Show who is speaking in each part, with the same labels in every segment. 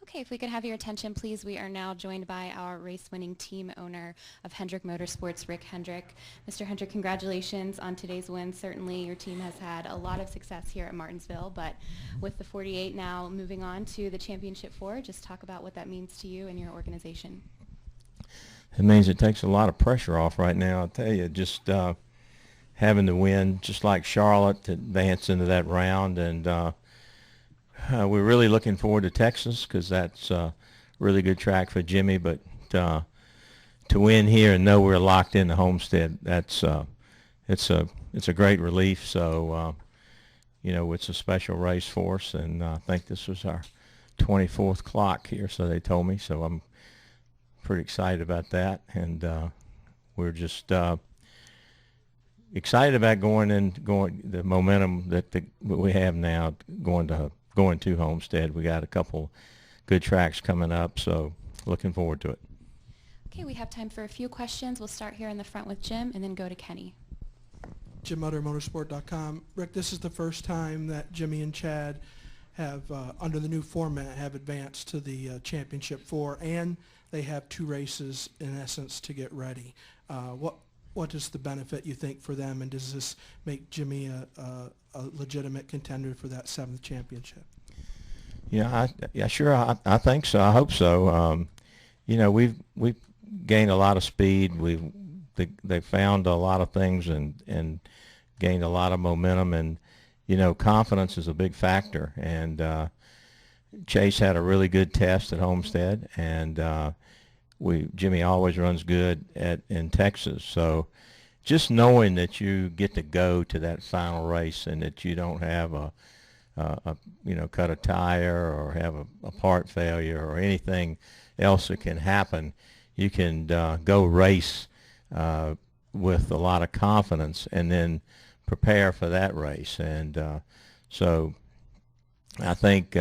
Speaker 1: Okay, if we could have your attention, please. We are now joined by our race-winning team owner of Hendrick Motorsports, Rick Hendrick. Mr. Hendrick, congratulations on today's win. Certainly your team has had a lot of success here at Martinsville, but with the 48 now moving on to the Championship 4, just talk about what that means to you and your organization.
Speaker 2: It means it takes a lot of pressure off right now. I'll tell you, just having the win, just like Charlotte, to advance into that round, and we're really looking forward to Texas because that's a really good track for Jimmy. But to win here and know we're locked into Homestead, that's it's a great relief. So you know, it's a special race for us, and I think this was our 24th clock here, so they told me. So I'm pretty excited about that, and we're just excited about going the momentum that we have now going to Homestead. We got a couple good tracks coming up, so looking forward to it.
Speaker 1: Okay, we have time for a few questions. We'll start here in the front with Jim and then go to Kenny.
Speaker 3: Jim Utter, motorsport.com. Rick, this is the first time that Jimmy and Chad have, under the new format, have advanced to the Championship 4, and they have 2 races, in essence, to get ready. What is the benefit, you think, for them, and does this make Jimmy a legitimate contender for that 7th championship?
Speaker 2: Yeah, sure. I think so. I hope so. You know, we've gained a lot of speed. They found a lot of things and gained a lot of momentum, and you know, confidence is a big factor. And Chase had a really good test at Homestead, and Jimmy always runs good in Texas. So just knowing that you get to go to that final race and that you don't have cut a tire or have a part failure or anything else that can happen, you can go race with a lot of confidence and then prepare for that race. And so I think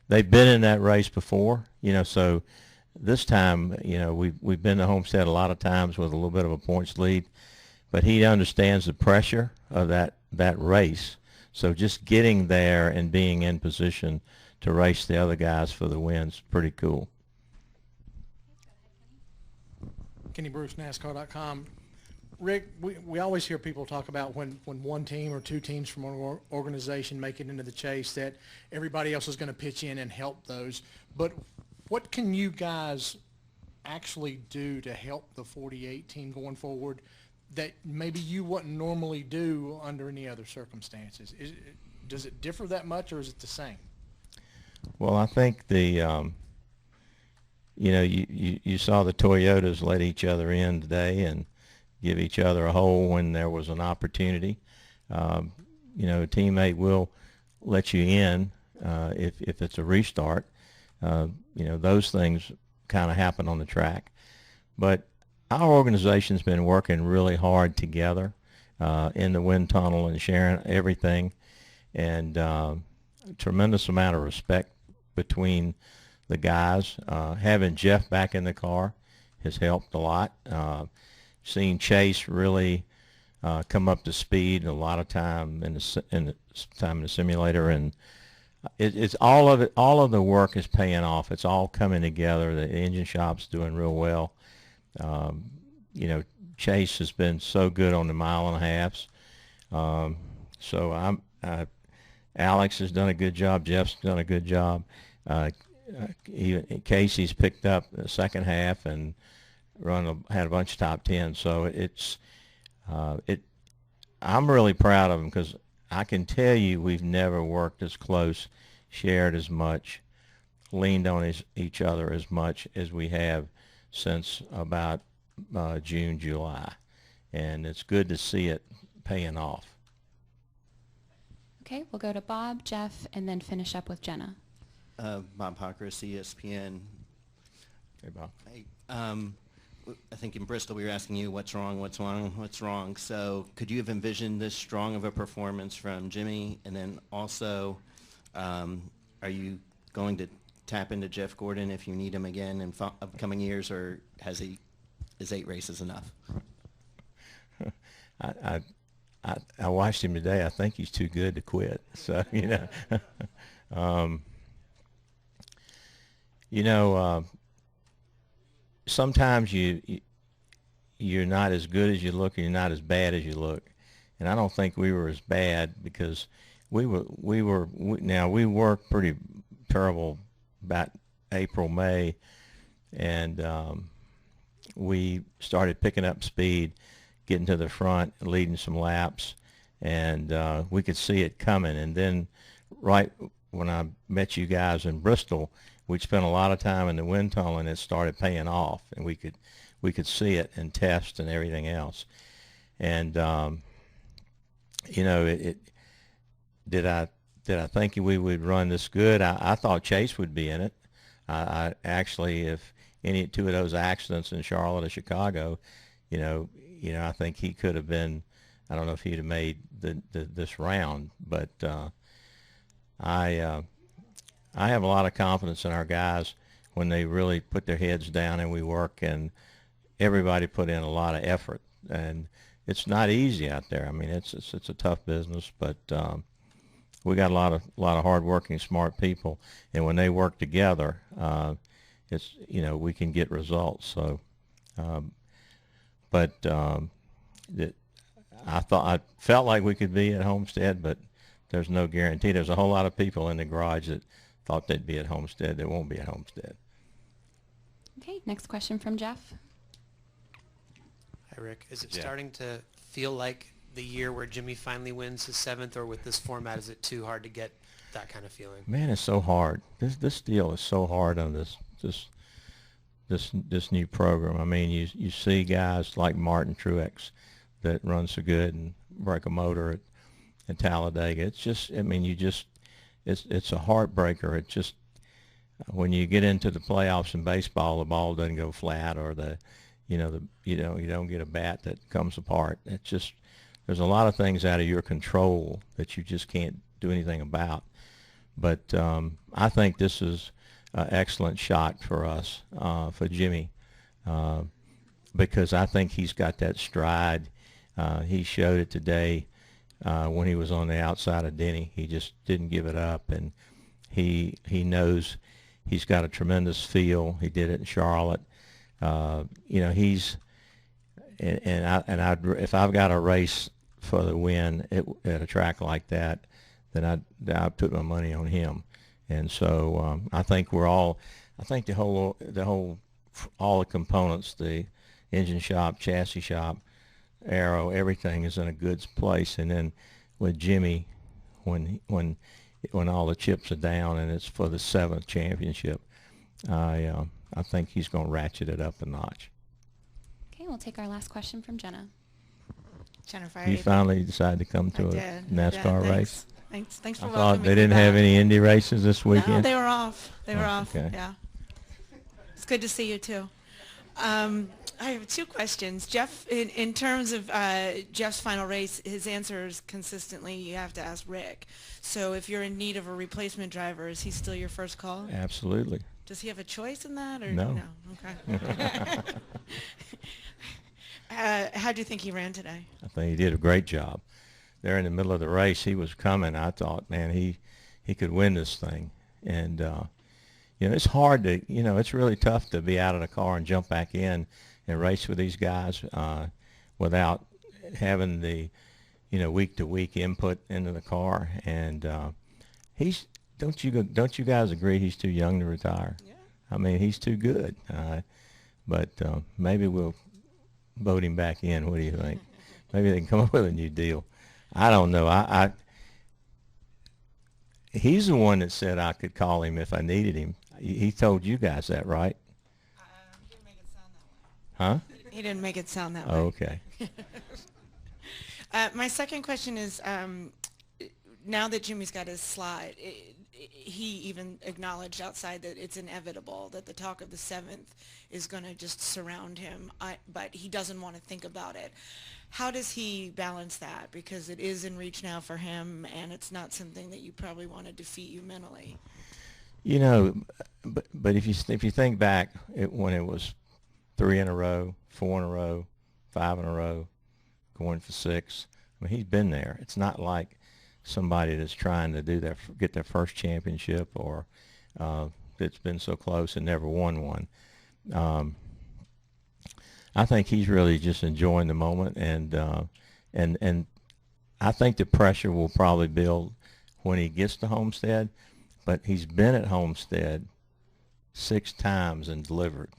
Speaker 2: they've been in that race before, you know, so this time, you know, we've been to Homestead a lot of times with a little bit of a points lead, but he understands the pressure of that race. So just getting there and being in position to race the other guys for the win's pretty cool.
Speaker 4: Kenny Bruce, NASCAR.com. Rick, we always hear people talk about when one team or 2 teams from an organization make it into the chase that everybody else is going to pitch in and help those. But what can you guys actually do to help the 48 team going forward that maybe you wouldn't normally do under any other circumstances? Does it differ that much, or is it the same?
Speaker 2: Well, I think you know, you saw the Toyotas let each other in today and give each other a hole when there was an opportunity. You know, a teammate will let you in if it's a restart. You know, those things kind of happen on the track. But our organization's been working really hard together in the wind tunnel and sharing everything, and tremendous amount of respect between the guys. Having Jeff back in the car has helped a lot. Seeing Chase really come up to speed a lot of time in the simulator, and it's all of it. All of the work is paying off. It's all coming together. The engine shop's doing real well. You know, Chase has been so good on the 1.5 miles. So Alex has done a good job. Jeff's done a good job. Casey's picked up the second half and had a bunch of top 10. So I'm really proud of him because I can tell you we've never worked as close, shared as much, leaned on each other as much as we have since about June, July. And it's good to see it paying off.
Speaker 1: Okay, we'll go to Bob, Jeff, and then finish up with Jenna.
Speaker 5: Bob Hawkers, ESPN.
Speaker 2: Hey, Bob.
Speaker 5: Hey, I think in Bristol we were asking you what's wrong, what's wrong, what's wrong. So could you have envisioned this strong of a performance from Jimmy? And then also, are you going to tap into Jeff Gordon if you need him again in upcoming years, or is 8 races enough?
Speaker 2: I watched him today. I think he's too good to quit. So, you know. You know, sometimes you're not as good as you look, and you're not as bad as you look. And I don't think we were as bad because we worked pretty terrible about April, May, and we started picking up speed, getting to the front, leading some laps, and we could see it coming. And then right when I met you guys in Bristol, we'd spent a lot of time in the wind tunnel, and it started paying off, and we could see it and test and everything else. And you know, did I think we would run this good? I thought Chase would be in it. I actually, if any two of those accidents in Charlotte or Chicago, you know, I think he could have been. I don't know if he'd have made this round, but I have a lot of confidence in our guys when they really put their heads down and we work, and everybody put in a lot of effort. And it's not easy out there. I mean, it's a tough business, but we got a lot of hardworking, smart people, and when they work together, it's, you know, we can get results. So, I felt like we could be at Homestead, but there's no guarantee. There's a whole lot of people in the garage that thought they'd be at Homestead that won't be at Homestead.
Speaker 1: Okay, next question from Jeff.
Speaker 6: Hi, Rick. Is it
Speaker 2: Yeah.
Speaker 6: starting to feel like the year where Jimmy finally wins his 7th, or with this format, is it too hard to get that kind of feeling?
Speaker 2: Man, it's so hard. This deal is so hard on this new program. I mean, you see guys like Martin Truex that run so good and break a motor at Talladega. It's just, I mean, it's a heartbreaker. It just, when you get into the playoffs in baseball, the ball doesn't go flat, or you don't get a bat that comes apart. It's just, there's a lot of things out of your control that you just can't do anything about. But I think this is an excellent shot for us, for Jimmy, because I think he's got that stride. He showed it today when he was on the outside of Denny. He just didn't give it up, and he knows he's got a tremendous feel. He did it in Charlotte. You know, if I've got a race for the win at a track like that, then I'd put my money on him. And so I think all the components, the engine shop, chassis shop, aero, everything is in a good place. And then with Jimmy, when all the chips are down and it's for the 7th championship, I think he's going to ratchet it up a notch.
Speaker 1: Okay, we'll take our last question from Jenna.
Speaker 7: Jennifer.
Speaker 2: You finally decided to come to a NASCAR race?
Speaker 7: Thanks for
Speaker 2: I
Speaker 7: welcoming
Speaker 2: thought they
Speaker 7: me
Speaker 2: didn't
Speaker 7: back.
Speaker 2: have any Indy races this weekend.
Speaker 7: No, they were off. They were off.
Speaker 2: Okay.
Speaker 7: Yeah. It's good to see you too. I have 2 questions. Jeff, in terms of Jeff's final race, his answers consistently, you have to ask Rick. So if you're in need of a replacement driver, is he still your first call?
Speaker 2: Absolutely.
Speaker 7: Does he have a choice in that? Or
Speaker 2: No.
Speaker 7: Okay. How do you think he ran today?
Speaker 2: I think he did a great job. There in the middle of the race, he was coming. I thought, man, he could win this thing. And, you know, it's hard to, you know, it's really tough to be out of the car and jump back in and race with these guys without having the, you know, week-to-week input into the car. And don't you guys agree he's too young to retire?
Speaker 7: Yeah.
Speaker 2: I mean, he's too good. But maybe we'll vote him back in. What do you think? Maybe they can come up with a new deal. I don't know. He's the one that said I could call him if I needed him. He told you guys that, right?
Speaker 7: He didn't make it sound that way.
Speaker 2: Huh?
Speaker 7: He didn't make it sound that way.
Speaker 2: Oh, okay.
Speaker 7: My second question is, now that Jimmy's got his slide, he even acknowledged outside that it's inevitable that the talk of the 7th is going to just surround him, but he doesn't want to think about it. How does he balance that? Because it is in reach now for him, and it's not something that you probably want to defeat you mentally.
Speaker 2: You know, but if you think back, when it was 3 in a row, 4 in a row, 5 in a row, going for 6, I mean, he's been there. It's not like somebody that's trying to get their first championship or that's been so close and never won one. I think he's really just enjoying the moment, and I think the pressure will probably build when he gets to Homestead, but he's been at Homestead 6 times and delivered.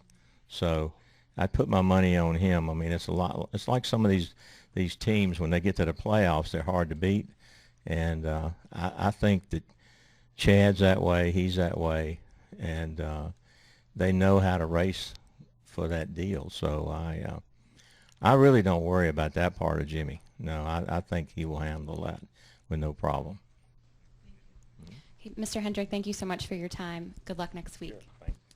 Speaker 2: So I'd put my money on him. I mean, it's a lot. It's like some of these teams when they get to the playoffs, they're hard to beat, and I think that Chad's that way, he's that way, and they know how to race for that deal. So I really don't worry about that part of Jimmy. No, I think he will handle that with no problem.
Speaker 1: Okay, Mr. Hendrick, thank you so much for your time. Good luck next week.
Speaker 2: Sure. Thank you.